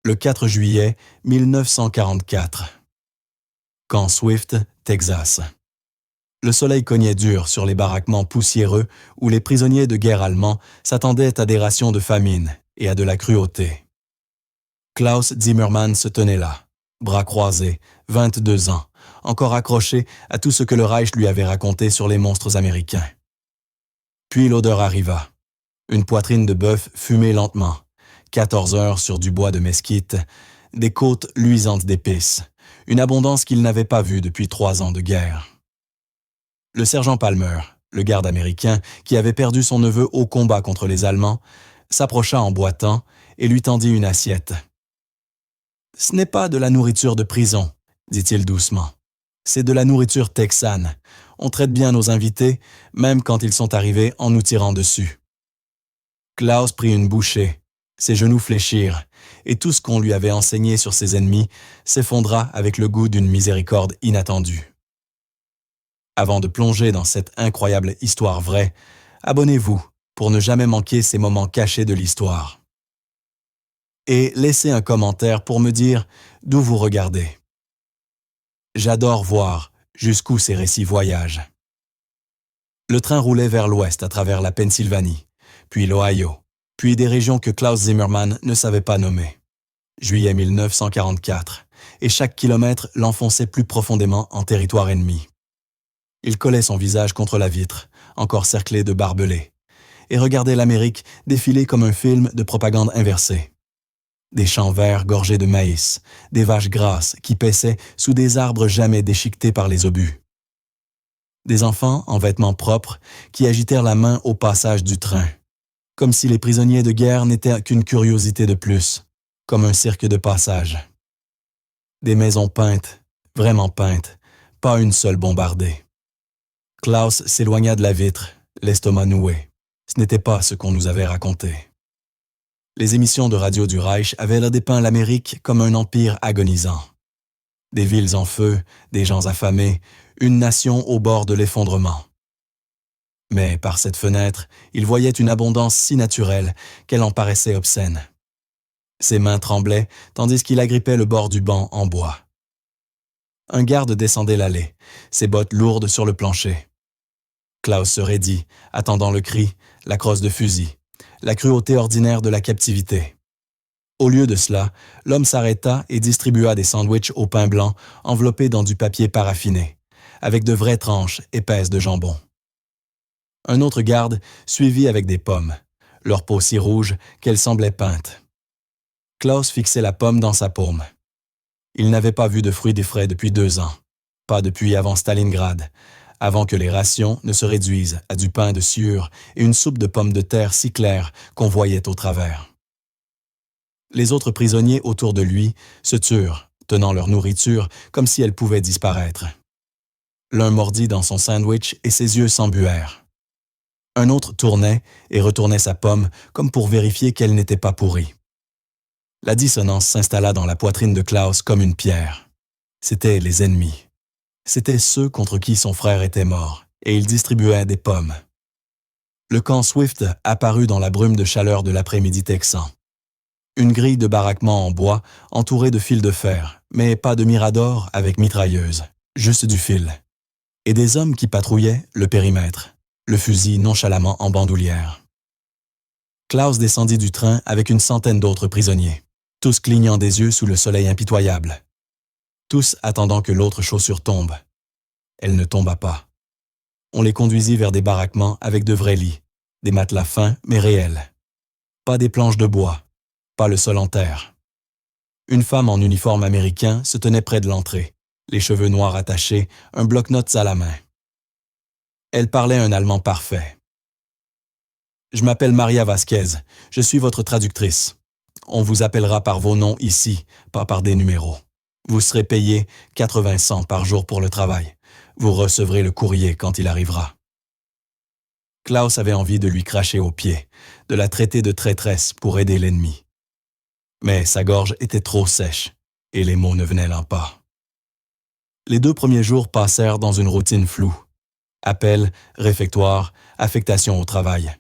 le 4 juillet 1944. Camp Swift, Texas. Le soleil cognait dur sur les baraquements poussiéreux où les prisonniers de guerre allemands s'attendaient à des rations de famine et à de la cruauté. Klaus Zimmermann se tenait là, bras croisés, 22 ans, encore accroché à tout ce que le Reich lui avait raconté sur les monstres américains. Puis l'odeur arriva. Une poitrine de bœuf fumait lentement, 14 heures sur du bois de mesquite, des côtes luisantes d'épices, une abondance qu'il n'avait pas vue depuis 3 ans de guerre. Le sergent Palmer, le garde américain qui avait perdu son neveu au combat contre les Allemands, s'approcha en boitant et lui tendit une assiette. « Ce n'est pas de la nourriture de prison, » dit-il doucement. « C'est de la nourriture texane. On traite bien nos invités, même quand ils sont arrivés en nous tirant dessus. » Klaus prit une bouchée, ses genoux fléchirent, et tout ce qu'on lui avait enseigné sur ses ennemis s'effondra avec le goût d'une miséricorde inattendue. Avant de plonger dans cette incroyable histoire vraie, abonnez-vous pour ne jamais manquer ces moments cachés de l'histoire. Et laissez un commentaire pour me dire d'où vous regardez. J'adore voir jusqu'où ces récits voyagent. Le train roulait vers l'ouest à travers la Pennsylvanie, puis l'Ohio, puis des régions que Klaus Zimmermann ne savait pas nommer. Juillet 1944, et chaque kilomètre l'enfonçait plus profondément en territoire ennemi. Il collait son visage contre la vitre, encore cerclé de barbelés, et regardait l'Amérique défiler comme un film de propagande inversée. Des champs verts gorgés de maïs, des vaches grasses qui paissaient sous des arbres jamais déchiquetés par les obus. Des enfants en vêtements propres qui agitèrent la main au passage du train, comme si les prisonniers de guerre n'étaient qu'une curiosité de plus, comme un cirque de passage. Des maisons peintes, vraiment peintes, pas une seule bombardée. Klaus s'éloigna de la vitre, l'estomac noué. Ce n'était pas ce qu'on nous avait raconté. Les émissions de radio du Reich avaient là dépeint l'Amérique comme un empire agonisant. Des villes en feu, des gens affamés, une nation au bord de l'effondrement. Mais par cette fenêtre, il voyait une abondance si naturelle qu'elle en paraissait obscène. Ses mains tremblaient tandis qu'il agrippait le bord du banc en bois. Un garde descendait l'allée, ses bottes lourdes sur le plancher. Klaus se raidit, attendant le cri, la crosse de fusil, la cruauté ordinaire de la captivité. Au lieu de cela, l'homme s'arrêta et distribua des sandwichs au pain blanc enveloppés dans du papier paraffiné, avec de vraies tranches épaisses de jambon. Un autre garde suivit avec des pommes, leur peau si rouge qu'elle semblait peinte. Klaus fixait la pomme dans sa paume. Il n'avait pas vu de fruits des frais depuis 2 ans, pas depuis avant Stalingrad, avant que les rations ne se réduisent à du pain de sciure et une soupe de pommes de terre si claire qu'on voyait au travers. Les autres prisonniers autour de lui se turent, tenant leur nourriture comme si elle pouvait disparaître. L'un mordit dans son sandwich et ses yeux s'embuèrent. Un autre tournait et retournait sa pomme comme pour vérifier qu'elle n'était pas pourrie. La dissonance s'installa dans la poitrine de Klaus comme une pierre. C'étaient les ennemis. C'étaient ceux contre qui son frère était mort, et il distribuait des pommes. Le camp Swift apparut dans la brume de chaleur de l'après-midi texan. Une grille de baraquements en bois entourée de fils de fer, mais pas de mirador avec mitrailleuse, juste du fil. Et des hommes qui patrouillaient le périmètre, le fusil nonchalamment en bandoulière. Klaus descendit du train avec une centaine d'autres prisonniers, tous clignant des yeux sous le soleil impitoyable. Tous attendant que l'autre chaussure tombe. Elle ne tomba pas. On les conduisit vers des baraquements avec de vrais lits, des matelas fins mais réels. Pas des planches de bois, pas le sol en terre. Une femme en uniforme américain se tenait près de l'entrée, les cheveux noirs attachés, un bloc-notes à la main. Elle parlait un allemand parfait. « Je m'appelle Maria Vasquez, je suis votre traductrice. On vous appellera par vos noms ici, pas par des numéros. Vous serez payé 80 cents par jour pour le travail. Vous recevrez le courrier quand il arrivera. » Klaus avait envie de lui cracher aux pieds, de la traiter de traîtresse pour aider l'ennemi. Mais sa gorge était trop sèche, et les mots ne venaient pas. Les 2 premiers jours passèrent dans une routine floue. Appel, réfectoire, affectation au travail.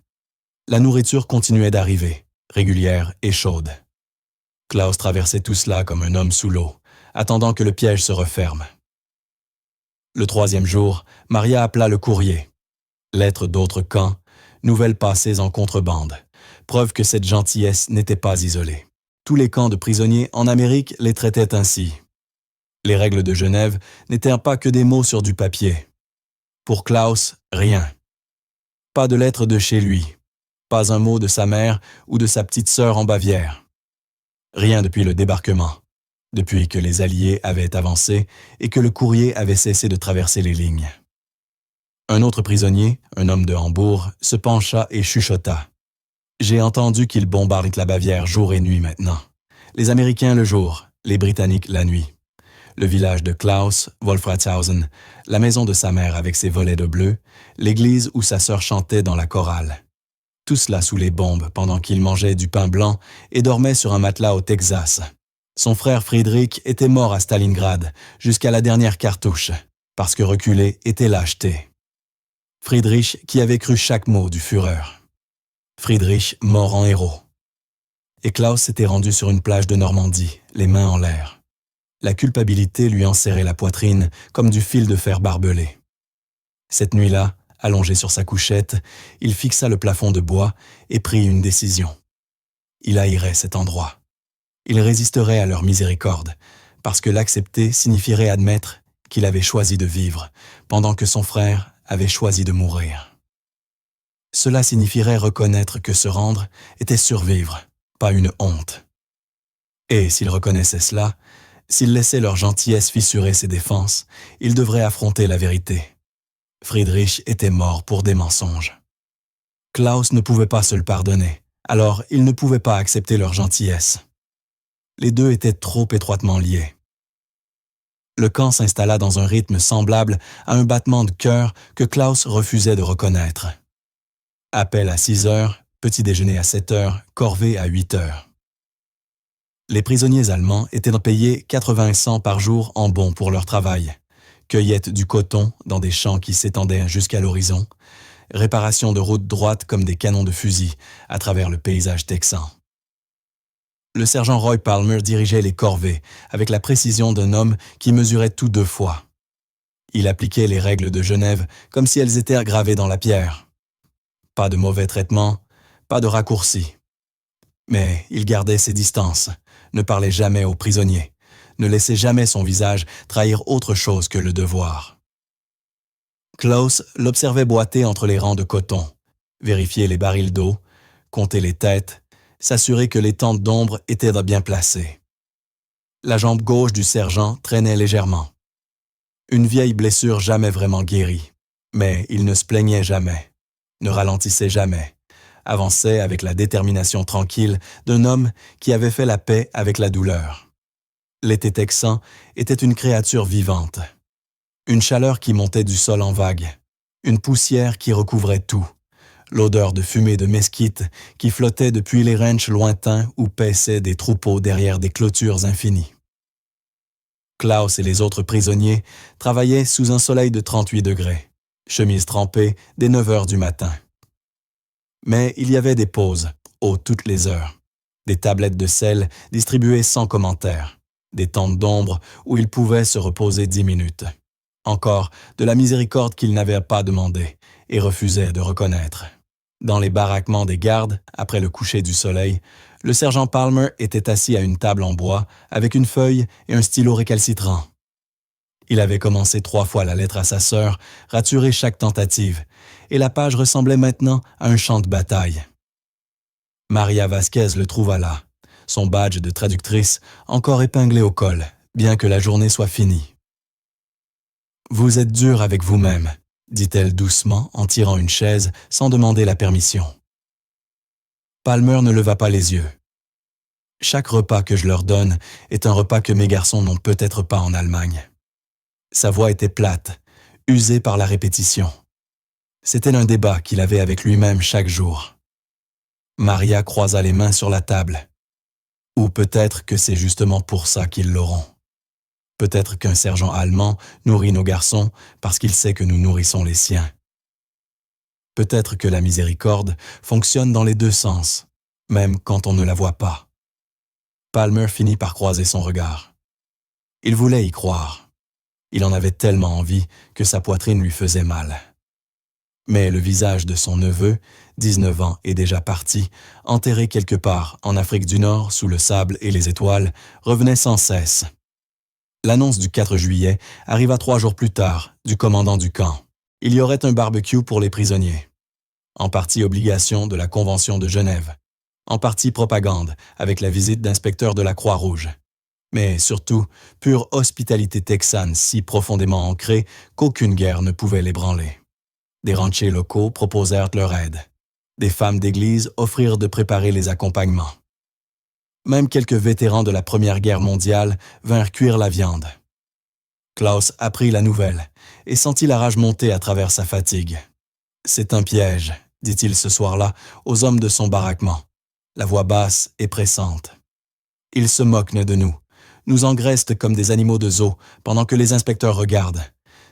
La nourriture continuait d'arriver, régulière et chaude. Klaus traversait tout cela comme un homme sous l'eau, attendant que le piège se referme. Le troisième jour, Maria appela le courrier. Lettres d'autres camps, nouvelles passées en contrebande, preuve que cette gentillesse n'était pas isolée. Tous les camps de prisonniers en Amérique les traitaient ainsi. Les règles de Genève n'étaient pas que des mots sur du papier. Pour Klaus, rien. Pas de lettre de chez lui, pas un mot de sa mère ou de sa petite sœur en Bavière. Rien depuis le débarquement, depuis que les Alliés avaient avancé et que le courrier avait cessé de traverser les lignes. Un autre prisonnier, un homme de Hambourg, se pencha et chuchota. « J'ai entendu qu'ils bombardent la Bavière jour et nuit maintenant. Les Américains le jour, les Britanniques la nuit. Le village de Klaus, Wolfratshausen, la maison de sa mère avec ses volets de bleu, l'église où sa sœur chantait dans la chorale. Tout cela sous les bombes pendant qu'il mangeait du pain blanc et dormait sur un matelas au Texas. Son frère Friedrich était mort à Stalingrad jusqu'à la dernière cartouche, parce que reculer était lâcheté. Friedrich qui avait cru chaque mot du Führer. Friedrich mort en héros. Et Klaus s'était rendu sur une plage de Normandie, les mains en l'air. La culpabilité lui enserrait la poitrine comme du fil de fer barbelé. Cette nuit-là, allongé sur sa couchette, il fixa le plafond de bois et prit une décision. Il haïrait cet endroit. Il résisterait à leur miséricorde, parce que l'accepter signifierait admettre qu'il avait choisi de vivre, pendant que son frère avait choisi de mourir. Cela signifierait reconnaître que se rendre était survivre, pas une honte. Et s'il reconnaissait cela, s'il laissait leur gentillesse fissurer ses défenses, il devrait affronter la vérité. Friedrich était mort pour des mensonges. Klaus ne pouvait pas se le pardonner, alors il ne pouvait pas accepter leur gentillesse. Les deux étaient trop étroitement liés. Le camp s'installa dans un rythme semblable à un battement de cœur que Klaus refusait de reconnaître. Appel à 6 heures, petit déjeuner à 7 heures, corvée à 8 heures. Les prisonniers allemands étaient payés 80 cents par jour en bons pour leur travail. Cueillette du coton dans des champs qui s'étendaient jusqu'à l'horizon, réparation de routes droites comme des canons de fusil à travers le paysage texan. Le sergent Roy Palmer dirigeait les corvées avec la précision d'un homme qui mesurait tout 2 fois. Il appliquait les règles de Genève comme si elles étaient gravées dans la pierre. Pas de mauvais traitement, pas de raccourcis. Mais il gardait ses distances, ne parlait jamais aux prisonniers, ne laissait jamais son visage trahir autre chose que le devoir. Klaus l'observait boiter entre les rangs de coton, vérifier les barils d'eau, compter les têtes, s'assurer que les tentes d'ombre étaient bien placées. La jambe gauche du sergent traînait légèrement. Une vieille blessure jamais vraiment guérie, mais il ne se plaignait jamais, ne ralentissait jamais, avançait avec la détermination tranquille d'un homme qui avait fait la paix avec la douleur. L'été texan était une créature vivante. Une chaleur qui montait du sol en vagues, une poussière qui recouvrait tout, l'odeur de fumée de mesquite qui flottait depuis les ranchs lointains où paissaient des troupeaux derrière des clôtures infinies. Klaus et les autres prisonniers travaillaient sous un soleil de 38 degrés, chemise trempée dès 9 heures du matin. Mais il y avait des pauses, toutes les heures, des tablettes de sel distribuées sans commentaire, des tentes d'ombre où ils pouvaient se reposer 10 minutes. Encore de la miséricorde qu'ils n'avaient pas demandée et refusaient de reconnaître. Dans les baraquements des gardes, après le coucher du soleil, le sergent Palmer était assis à une table en bois avec une feuille et un stylo récalcitrant. Il avait commencé 3 fois la lettre à sa sœur, raturé chaque tentative, et la page ressemblait maintenant à un champ de bataille. Maria Vasquez le trouva là, son badge de traductrice encore épinglé au col, bien que la journée soit finie. « Vous êtes dur avec vous-même », dit-elle doucement en tirant une chaise sans demander la permission. Palmer ne leva pas les yeux. « Chaque repas que je leur donne est un repas que mes garçons n'ont peut-être pas en Allemagne. » Sa voix était plate, usée par la répétition. C'était un débat qu'il avait avec lui-même chaque jour. Maria croisa les mains sur la table. Ou peut-être que c'est justement pour ça qu'ils l'auront. Peut-être qu'un sergent allemand nourrit nos garçons parce qu'il sait que nous nourrissons les siens. Peut-être que la miséricorde fonctionne dans les 2 sens, même quand on ne la voit pas. Palmer finit par croiser son regard. Il voulait y croire. Il en avait tellement envie que sa poitrine lui faisait mal. Mais le visage de son neveu, 19 ans et déjà parti, enterré quelque part en Afrique du Nord sous le sable et les étoiles, revenait sans cesse. L'annonce du 4 juillet arriva 3 jours plus tard du commandant du camp. Il y aurait un barbecue pour les prisonniers. En partie obligation de la Convention de Genève. En partie propagande avec la visite d'inspecteurs de la Croix-Rouge. Mais surtout, pure hospitalité texane si profondément ancrée qu'aucune guerre ne pouvait l'ébranler. Des ranchers locaux proposèrent leur aide. Des femmes d'église offrirent de préparer les accompagnements. Même quelques vétérans de la Première Guerre mondiale vinrent cuire la viande. Klaus apprit la nouvelle et sentit la rage monter à travers sa fatigue. « C'est un piège », dit-il ce soir-là aux hommes de son baraquement, la voix basse et pressante. « Ils se moquent de nous, nous engraissent comme des animaux de zoo pendant que les inspecteurs regardent.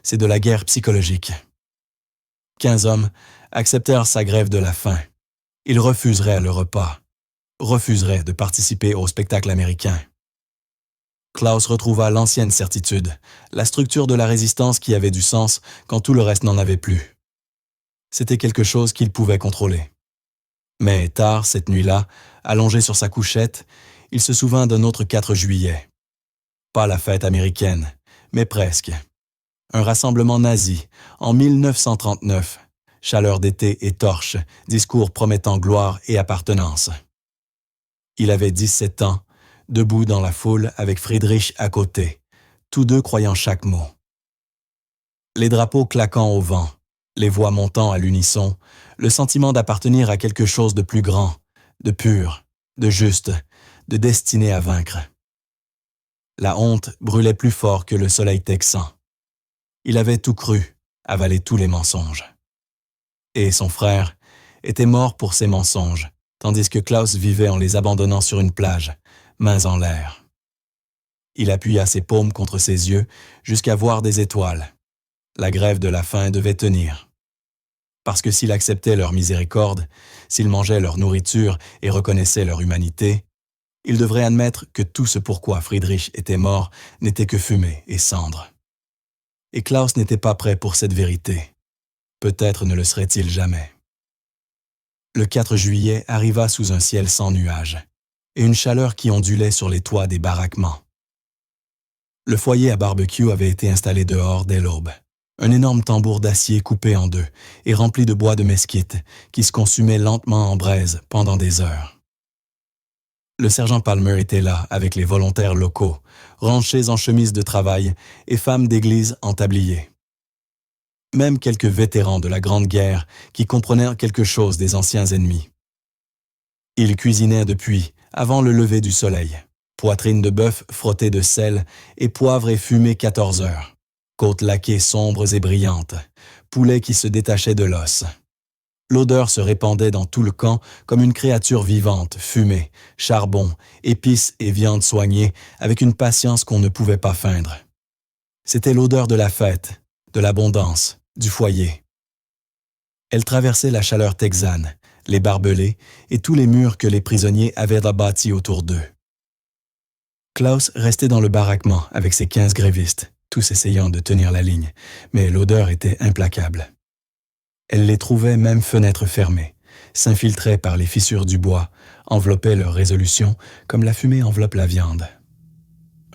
C'est de la guerre psychologique. » 15 hommes acceptèrent sa grève de la faim. Ils refuseraient le repas, refuseraient de participer au spectacle américain. Klaus retrouva l'ancienne certitude, la structure de la résistance qui avait du sens quand tout le reste n'en avait plus. C'était quelque chose qu'il pouvait contrôler. Mais tard, cette nuit-là, allongé sur sa couchette, il se souvint d'un autre 4 juillet. Pas la fête américaine, mais presque. Un rassemblement nazi, en 1939. Chaleur d'été et torche, discours promettant gloire et appartenance. Il avait 17 ans, debout dans la foule avec Friedrich à côté, tous deux croyant chaque mot. Les drapeaux claquant au vent, les voix montant à l'unisson, le sentiment d'appartenir à quelque chose de plus grand, de pur, de juste, de destiné à vaincre. La honte brûlait plus fort que le soleil texan. Il avait tout cru, avalé tous les mensonges. Et son frère était mort pour ses mensonges, tandis que Klaus vivait en les abandonnant sur une plage, mains en l'air. Il appuya ses paumes contre ses yeux jusqu'à voir des étoiles. La grève de la faim devait tenir. Parce que s'il acceptait leur miséricorde, s'il mangeait leur nourriture et reconnaissait leur humanité, il devrait admettre que tout ce pourquoi Friedrich était mort n'était que fumée et cendre. Et Klaus n'était pas prêt pour cette vérité. Peut-être ne le serait-il jamais. Le 4 juillet arriva sous un ciel sans nuages et une chaleur qui ondulait sur les toits des baraquements. Le foyer à barbecue avait été installé dehors dès l'aube. Un énorme tambour d'acier coupé en deux et rempli de bois de mesquite qui se consumait lentement en braise pendant des heures. Le sergent Palmer était là avec les volontaires locaux, ranchés en chemise de travail et femmes d'église en tablier. Même quelques vétérans de la Grande Guerre qui comprenaient quelque chose des anciens ennemis. Ils cuisinaient depuis, avant le lever du soleil, poitrine de bœuf frottée de sel et poivre et fumée 14 heures, côtes laquées sombres et brillantes, poulet qui se détachait de l'os. L'odeur se répandait dans tout le camp comme une créature vivante, fumée, charbon, épices et viande soignée avec une patience qu'on ne pouvait pas feindre. C'était l'odeur de la fête, de l'abondance, du foyer. Elle traversait la chaleur texane, les barbelés et tous les murs que les prisonniers avaient bâtis autour d'eux. Klaus restait dans le baraquement avec ses 15 grévistes, tous essayant de tenir la ligne, mais l'odeur était implacable. Elle les trouvait même fenêtres fermées, s'infiltrait par les fissures du bois, enveloppait leur résolution comme la fumée enveloppe la viande.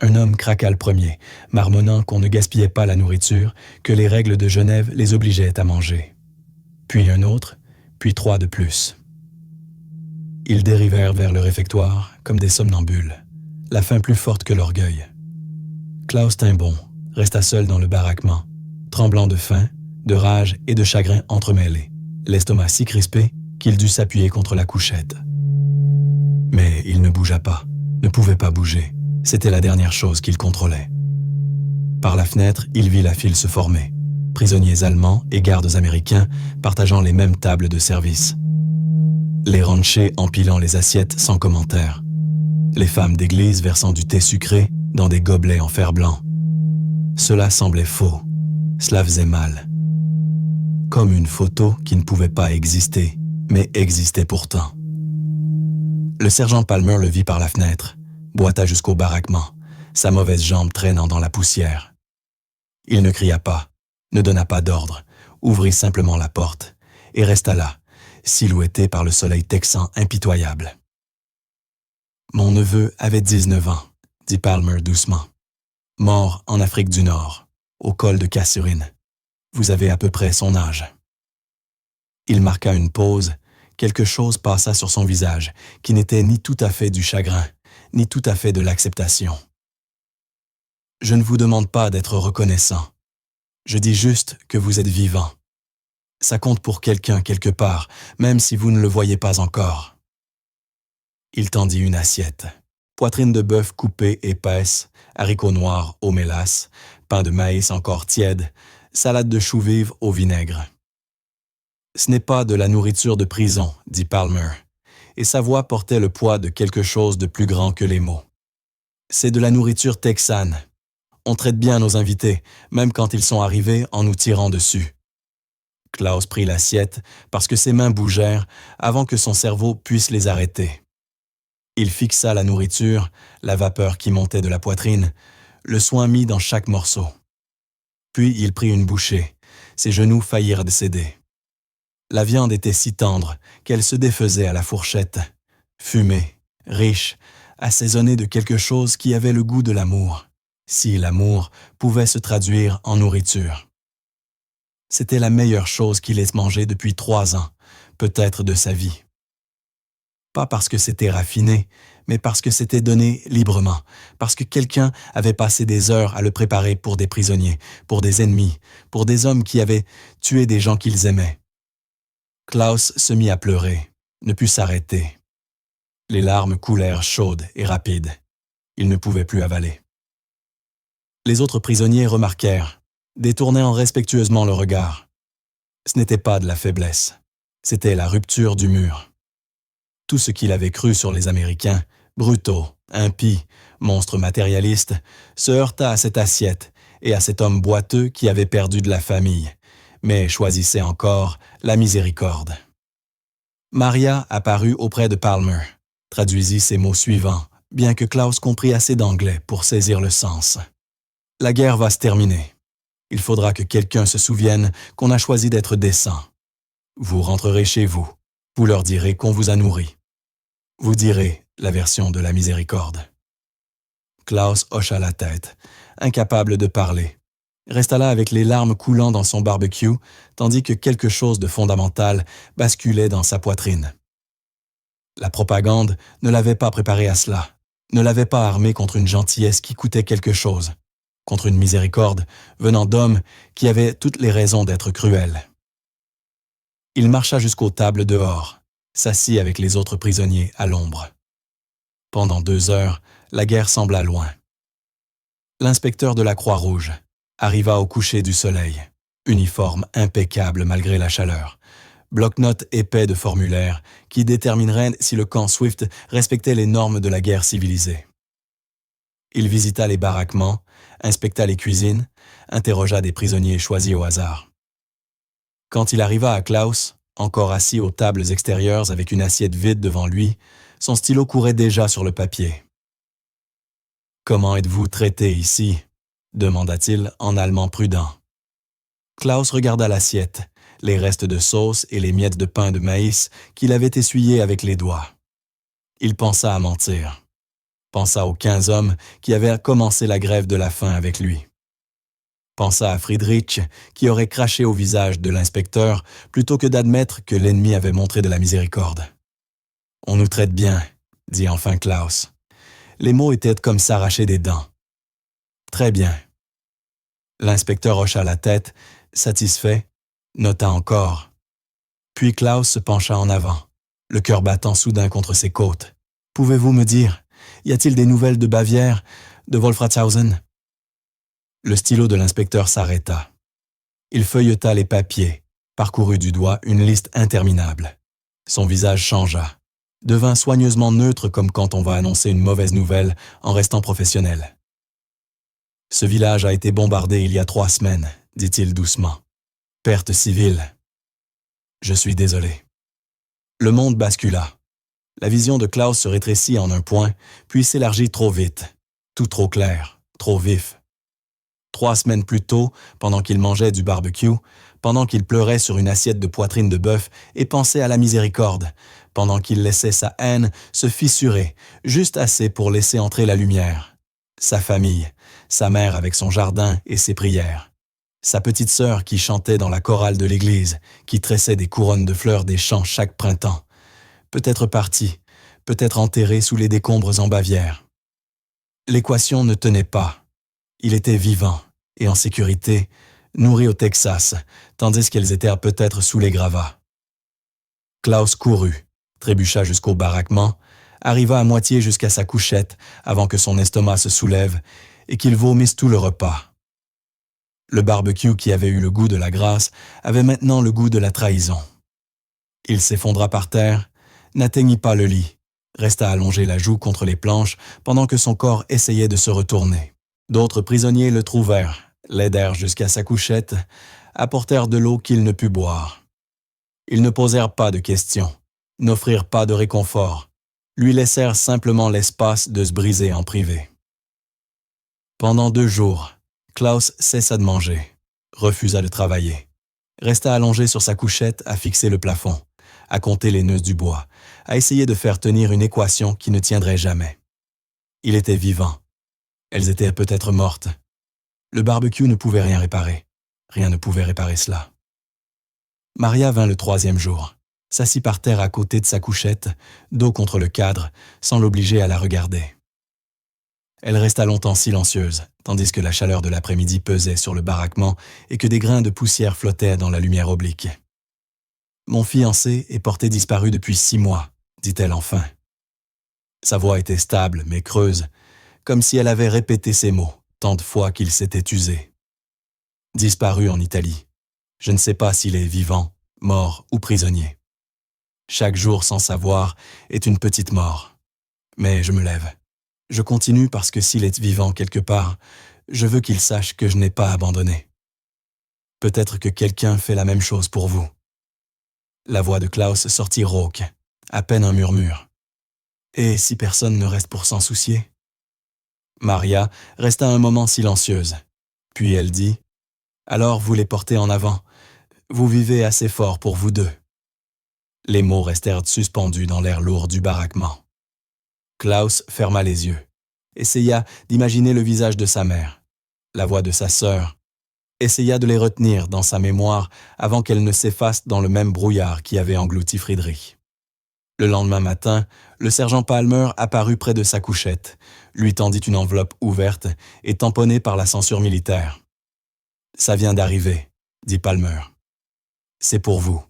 Un homme craqua le premier, marmonnant qu'on ne gaspillait pas la nourriture, que les règles de Genève les obligeaient à manger. Puis un autre, puis 3 de plus. Ils dérivèrent vers le réfectoire comme des somnambules, la faim plus forte que l'orgueil. Klaus tint bon, resta seul dans le baraquement, tremblant de faim, de rage et de chagrin entremêlés, l'estomac si crispé qu'il dut s'appuyer contre la couchette. Mais il ne bougea pas, ne pouvait pas bouger. C'était la dernière chose qu'il contrôlait. Par la fenêtre, il vit la file se former. Prisonniers allemands et gardes américains partageant les mêmes tables de service. Les ranchers empilant les assiettes sans commentaire. Les femmes d'église versant du thé sucré dans des gobelets en fer blanc. Cela semblait faux. Cela faisait mal. Comme une photo qui ne pouvait pas exister, mais existait pourtant. Le sergent Palmer le vit par la fenêtre, boita jusqu'au baraquement, sa mauvaise jambe traînant dans la poussière. Il ne cria pas, ne donna pas d'ordre, ouvrit simplement la porte et resta là, silhouetté par le soleil texan impitoyable. « Mon neveu avait 19 ans, dit Palmer doucement. Mort en Afrique du Nord, au col de Kasserine. Vous avez à peu près son âge. » Il marqua une pause, quelque chose passa sur son visage, qui n'était ni tout à fait du chagrin, ni tout à fait de l'acceptation. « Je ne vous demande pas d'être reconnaissant. Je dis juste que vous êtes vivant. Ça compte pour quelqu'un quelque part, même si vous ne le voyez pas encore. » Il tendit une assiette. Poitrine de bœuf coupée épaisse, haricots noirs au mélasse, pain de maïs encore tiède, salade de choux vives au vinaigre. « Ce n'est pas de la nourriture de prison, dit Palmer, et sa voix portait le poids de quelque chose de plus grand que les mots. C'est de la nourriture texane. On traite bien nos invités, même quand ils sont arrivés en nous tirant dessus. » Klaus prit l'assiette parce que ses mains bougèrent avant que son cerveau puisse les arrêter. Il fixa la nourriture, la vapeur qui montait de la poitrine, le soin mis dans chaque morceau. Puis il prit une bouchée, ses genoux faillirent de céder. La viande était si tendre qu'elle se défaisait à la fourchette, fumée, riche, assaisonnée de quelque chose qui avait le goût de l'amour, si l'amour pouvait se traduire en nourriture. C'était la meilleure chose qu'il ait mangée depuis 3 ans, peut-être de sa vie. Pas parce que c'était raffiné, mais parce que c'était donné librement, parce que quelqu'un avait passé des heures à le préparer pour des prisonniers, pour des ennemis, pour des hommes qui avaient tué des gens qu'ils aimaient. Klaus se mit à pleurer, ne put s'arrêter. Les larmes coulèrent chaudes et rapides. Il ne pouvait plus avaler. Les autres prisonniers remarquèrent, détournant respectueusement le regard. Ce n'était pas de la faiblesse, c'était la rupture du mur. Tout ce qu'il avait cru sur les Américains, brutaux, impies, monstres matérialistes, se heurta à cette assiette et à cet homme boiteux qui avait perdu de la famille, mais choisissait encore la miséricorde. Maria apparut auprès de Palmer, traduisit ces mots suivants, bien que Klaus comprit assez d'anglais pour saisir le sens. « La guerre va se terminer. Il faudra que quelqu'un se souvienne qu'on a choisi d'être décent. Vous rentrerez chez vous. Vous leur direz qu'on vous a nourri. Vous direz la version de la miséricorde. » Klaus hocha la tête, incapable de parler. Resta là avec les larmes coulant dans son barbecue, tandis que quelque chose de fondamental basculait dans sa poitrine. La propagande ne l'avait pas préparé à cela, ne l'avait pas armé contre une gentillesse qui coûtait quelque chose, contre une miséricorde venant d'hommes qui avaient toutes les raisons d'être cruels. Il marcha jusqu'aux tables dehors, s'assit avec les autres prisonniers à l'ombre. Pendant 2 heures, la guerre sembla loin. L'inspecteur de la Croix-Rouge arriva au coucher du soleil, uniforme impeccable malgré la chaleur, bloc-notes épais de formulaires qui détermineraient si le camp Swift respectait les normes de la guerre civilisée. Il visita les baraquements, inspecta les cuisines, interrogea des prisonniers choisis au hasard. Quand il arriva à Klaus, encore assis aux tables extérieures avec une assiette vide devant lui, son stylo courait déjà sur le papier. « Comment êtes-vous traité ici ?» demanda-t-il en allemand prudent. Klaus regarda l'assiette, les restes de sauce et les miettes de pain de maïs qu'il avait essuyés avec les doigts. Il pensa à mentir. Pensa aux 15 hommes qui avaient commencé la grève de la faim avec lui. Pensa à Friedrich qui aurait craché au visage de l'inspecteur plutôt que d'admettre que l'ennemi avait montré de la miséricorde. « On nous traite bien », dit enfin Klaus. Les mots étaient comme s'arracher des dents. « Très bien. » L'inspecteur hocha la tête, satisfait, nota encore. Puis Klaus se pencha en avant, le cœur battant soudain contre ses côtes. « Pouvez-vous me dire, y a-t-il des nouvelles de Bavière, de Wolfratshausen ?» Le stylo de l'inspecteur s'arrêta. Il feuilleta les papiers, parcourut du doigt une liste interminable. Son visage changea, devint soigneusement neutre comme quand on va annoncer une mauvaise nouvelle en restant professionnel. « Ce village a été bombardé il y a 3 semaines, dit-il doucement. Perte civile. Je suis désolé. » Le monde bascula. La vision de Klaus se rétrécit en un point, puis s'élargit trop vite. Tout trop clair, trop vif. 3 semaines plus tôt, pendant qu'il mangeait du barbecue, pendant qu'il pleurait sur une assiette de poitrine de bœuf et pensait à la miséricorde, pendant qu'il laissait sa haine se fissurer, juste assez pour laisser entrer la lumière. Sa famille, sa mère avec son jardin et ses prières. Sa petite sœur qui chantait dans la chorale de l'église, qui tressait des couronnes de fleurs des champs chaque printemps. Peut-être parti, peut-être enterré sous les décombres en Bavière. L'équation ne tenait pas. Il était vivant et en sécurité, nourri au Texas, tandis qu'elles étaient peut-être sous les gravats. Klaus courut, trébucha jusqu'au baraquement, arriva à moitié jusqu'à sa couchette avant que son estomac se soulève et qu'il vomisse tout le repas. Le barbecue qui avait eu le goût de la grâce avait maintenant le goût de la trahison. Il s'effondra par terre, n'atteignit pas le lit, resta allongé la joue contre les planches pendant que son corps essayait de se retourner. D'autres prisonniers le trouvèrent, l'aidèrent jusqu'à sa couchette, apportèrent de l'eau qu'il ne put boire. Ils ne posèrent pas de questions, n'offrirent pas de réconfort, lui laissèrent simplement l'espace de se briser en privé. Pendant 2 jours, Klaus cessa de manger, refusa de travailler, resta allongé sur sa couchette à fixer le plafond, à compter les nœuds du bois, à essayer de faire tenir une équation qui ne tiendrait jamais. Il était vivant. Elles étaient peut-être mortes. Le barbecue ne pouvait rien réparer. Rien ne pouvait réparer cela. Maria vint le 3e jour, s'assit par terre à côté de sa couchette, dos contre le cadre, sans l'obliger à la regarder. Elle resta longtemps silencieuse, tandis que la chaleur de l'après-midi pesait sur le baraquement et que des grains de poussière flottaient dans la lumière oblique. « Mon fiancé est porté disparu depuis 6 mois, dit-elle enfin. Sa voix était stable mais creuse, comme si elle avait répété ces mots tant de fois qu'il s'était usé. Disparu en Italie. Je ne sais pas s'il est vivant, mort ou prisonnier. Chaque jour sans savoir est une petite mort. Mais je me lève. Je continue parce que s'il est vivant quelque part, je veux qu'il sache que je n'ai pas abandonné. Peut-être que quelqu'un fait la même chose pour vous. » La voix de Klaus sortit rauque, à peine un murmure. « Et si personne ne reste pour s'en soucier ?» Maria resta un moment silencieuse. Puis elle dit « Alors vous les portez en avant. Vous vivez assez fort pour vous deux. » Les mots restèrent suspendus dans l'air lourd du baraquement. Klaus ferma les yeux, essaya d'imaginer le visage de sa mère, la voix de sa sœur, essaya de les retenir dans sa mémoire avant qu'elles ne s'effacent dans le même brouillard qui avait englouti Friedrich. Le lendemain matin, le sergent Palmer apparut près de sa couchette, lui tendit une enveloppe ouverte et tamponnée par la censure militaire. « Ça vient d'arriver, » dit Palmer. « C'est pour vous. »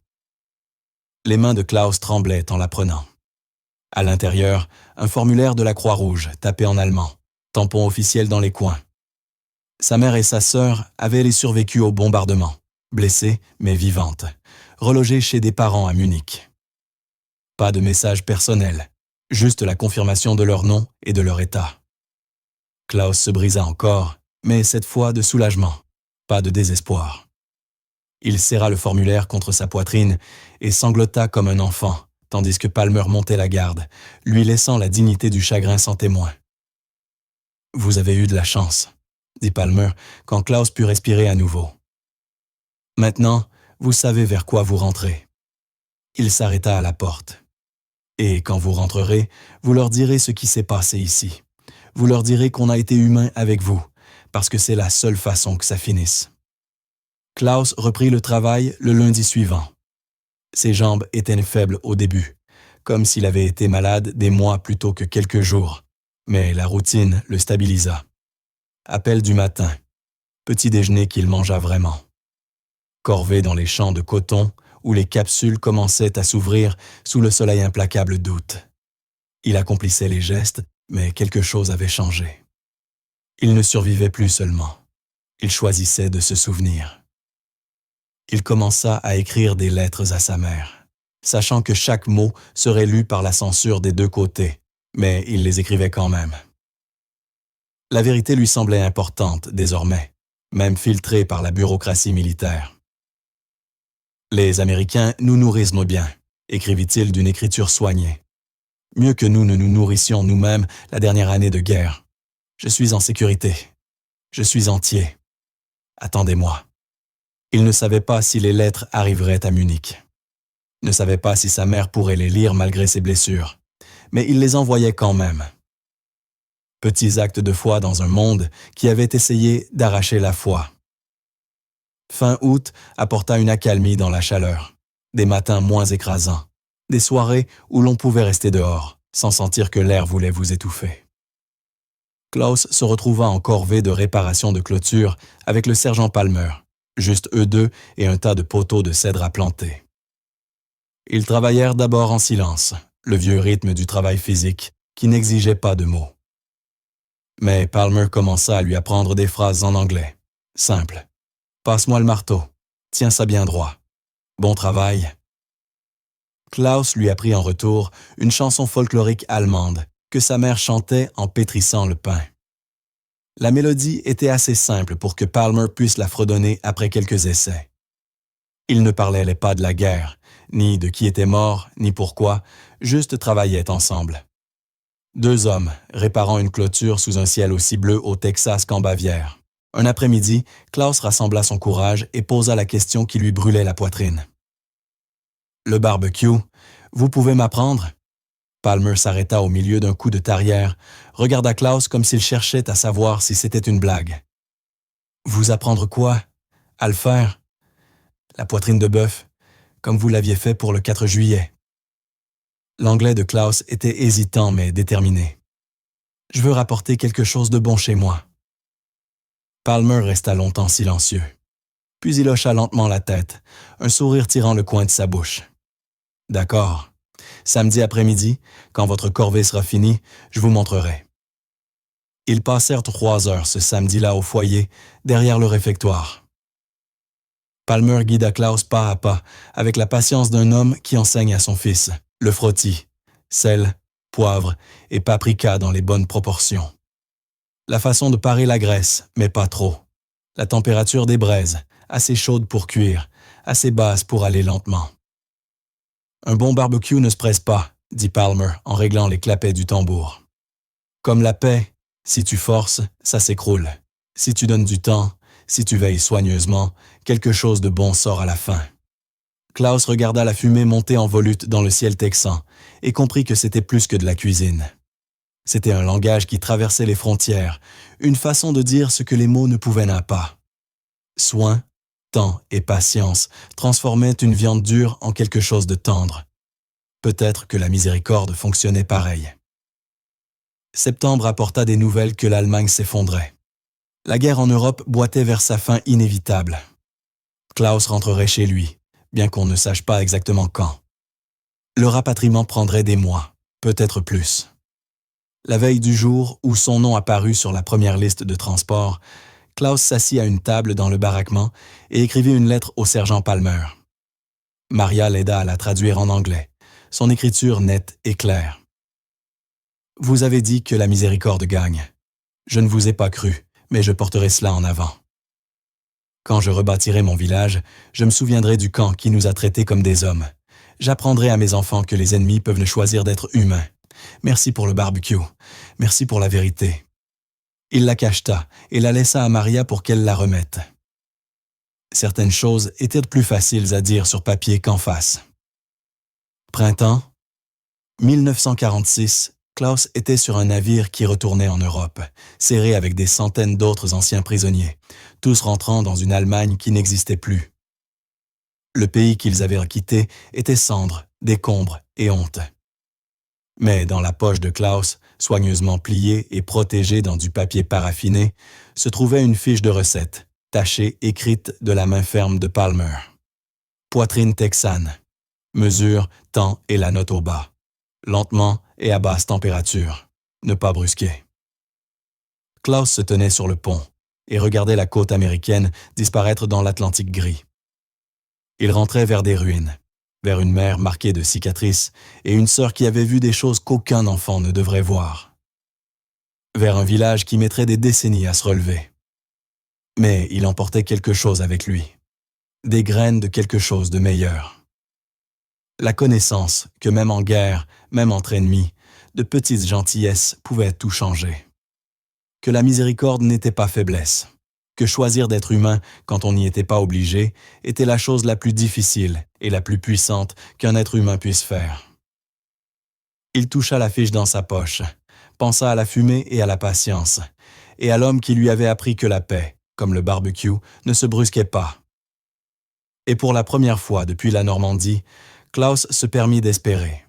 Les mains de Klaus tremblaient en la prenant. À l'intérieur, un formulaire de la Croix-Rouge, tapé en allemand, tampon officiel dans les coins. Sa mère et sa sœur avaient survécu au bombardement, blessées mais vivantes, relogées chez des parents à Munich. Pas de message personnel, juste la confirmation de leur nom et de leur état. Klaus se brisa encore, mais cette fois de soulagement, pas de désespoir. Il serra le formulaire contre sa poitrine et sanglota comme un enfant, tandis que Palmer montait la garde, lui laissant la dignité du chagrin sans témoin. « Vous avez eu de la chance, » dit Palmer quand Klaus put respirer à nouveau. « Maintenant, vous savez vers quoi vous rentrez. » Il s'arrêta à la porte. « Et quand vous rentrerez, vous leur direz ce qui s'est passé ici. Vous leur direz qu'on a été humain avec vous, parce que c'est la seule façon que ça finisse. » Klaus reprit le travail le lundi suivant. Ses jambes étaient faibles au début, comme s'il avait été malade des mois plutôt que quelques jours, mais la routine le stabilisa. Appel du matin, petit déjeuner qu'il mangea vraiment. Corvée dans les champs de coton, où les capsules commençaient à s'ouvrir sous le soleil implacable d'août. Il accomplissait les gestes, mais quelque chose avait changé. Il ne survivait plus seulement. Il choisissait de se souvenir. Il commença à écrire des lettres à sa mère, sachant que chaque mot serait lu par la censure des 2 côtés, mais il les écrivait quand même. La vérité lui semblait importante désormais, même filtrée par la bureaucratie militaire. « Les Américains nous nourrissent bien », écrivit-il d'une écriture soignée. Mieux que nous ne nous nourrissions nous-mêmes la dernière année de guerre. Je suis en sécurité. Je suis entier. Attendez-moi. Il ne savait pas si les lettres arriveraient à Munich. Ne savait pas si sa mère pourrait les lire malgré ses blessures. Mais il les envoyait quand même. Petits actes de foi dans un monde qui avait essayé d'arracher la foi. Fin août apporta une accalmie dans la chaleur, des matins moins écrasants, des soirées où l'on pouvait rester dehors, sans sentir que l'air voulait vous étouffer. Klaus se retrouva en corvée de réparation de clôture avec le sergent Palmer, juste eux deux et un tas de poteaux de cèdre à planter. Ils travaillèrent d'abord en silence, le vieux rythme du travail physique qui n'exigeait pas de mots. Mais Palmer commença à lui apprendre des phrases en anglais, simples. « Passe-moi le marteau. Tiens ça bien droit. Bon travail. » Klaus lui apprit en retour une chanson folklorique allemande que sa mère chantait en pétrissant le pain. La mélodie était assez simple pour que Palmer puisse la fredonner après quelques essais. Ils ne parlaient pas de la guerre, ni de qui était mort, ni pourquoi, juste travaillaient ensemble. Deux hommes, réparant une clôture sous un ciel aussi bleu au Texas qu'en Bavière. Un après-midi, Klaus rassembla son courage et posa la question qui lui brûlait la poitrine. « Le barbecue, vous pouvez m'apprendre ?» Palmer s'arrêta au milieu d'un coup de tarière, regarda Klaus comme s'il cherchait à savoir si c'était une blague. « Vous apprendre quoi? À le faire? La poitrine de bœuf, comme vous l'aviez fait pour le 4 juillet. » L'anglais de Klaus était hésitant mais déterminé. « Je veux rapporter quelque chose de bon chez moi. » Palmer resta longtemps silencieux. Puis il hocha lentement la tête, un sourire tirant le coin de sa bouche. « D'accord. Samedi après-midi, quand votre corvée sera finie, je vous montrerai. » Ils passèrent 3 heures ce samedi-là au foyer, derrière le réfectoire. Palmer guida Klaus pas à pas, avec la patience d'un homme qui enseigne à son fils, le frottis, sel, poivre et paprika dans les bonnes proportions. La façon de parer la graisse, mais pas trop. La température des braises, assez chaude pour cuire, assez basse pour aller lentement. « Un bon barbecue ne se presse pas, » dit Palmer en réglant les clapets du tambour. « Comme la paix, si tu forces, ça s'écroule. Si tu donnes du temps, si tu veilles soigneusement, quelque chose de bon sort à la fin. » Klaus regarda la fumée monter en volute dans le ciel texan et comprit que c'était plus que de la cuisine. C'était un langage qui traversait les frontières, une façon de dire ce que les mots ne pouvaient pas. Soin, temps et patience transformaient une viande dure en quelque chose de tendre. Peut-être que la miséricorde fonctionnait pareil. Septembre apporta des nouvelles que l'Allemagne s'effondrait. La guerre en Europe boitait vers sa fin inévitable. Klaus rentrerait chez lui, bien qu'on ne sache pas exactement quand. Le rapatriement prendrait des mois, peut-être plus. La veille du jour où son nom apparut sur la première liste de transport, Klaus s'assit à une table dans le baraquement et écrivit une lettre au sergent Palmer. Maria l'aida à la traduire en anglais, son écriture nette et claire. « Vous avez dit que la miséricorde gagne. Je ne vous ai pas cru, mais je porterai cela en avant. Quand je rebâtirai mon village, je me souviendrai du camp qui nous a traités comme des hommes. J'apprendrai à mes enfants que les ennemis peuvent ne choisir d'être humains. Merci pour le barbecue. Merci pour la vérité. » Il la cacheta et la laissa à Maria pour qu'elle la remette. Certaines choses étaient plus faciles à dire sur papier qu'en face. Printemps 1946, Klaus était sur un navire qui retournait en Europe, serré avec des centaines d'autres anciens prisonniers, tous rentrant dans une Allemagne qui n'existait plus. Le pays qu'ils avaient quitté était cendres, décombres et honte. Mais dans la poche de Klaus, soigneusement pliée et protégée dans du papier paraffiné, se trouvait une fiche de recette, tachée écrite de la main ferme de Palmer. Poitrine texane. Mesure, temps et la note au bas. Lentement et à basse température. Ne pas brusquer. Klaus se tenait sur le pont et regardait la côte américaine disparaître dans l'Atlantique gris. Il rentrait vers des ruines, vers une mer marquée de cicatrices et une sœur qui avait vu des choses qu'aucun enfant ne devrait voir. Vers un village qui mettrait des décennies à se relever. Mais il emportait quelque chose avec lui. Des graines de quelque chose de meilleur. La connaissance que même en guerre, même entre ennemis, de petites gentillesses pouvaient tout changer. Que la miséricorde n'était pas faiblesse. Que choisir d'être humain quand on n'y était pas obligé était la chose la plus difficile et la plus puissante qu'un être humain puisse faire. Il toucha la fiche dans sa poche, pensa à la fumée et à la patience, et à l'homme qui lui avait appris que la paix, comme le barbecue, ne se brusquait pas. Et pour la première fois depuis la Normandie, Klaus se permit d'espérer.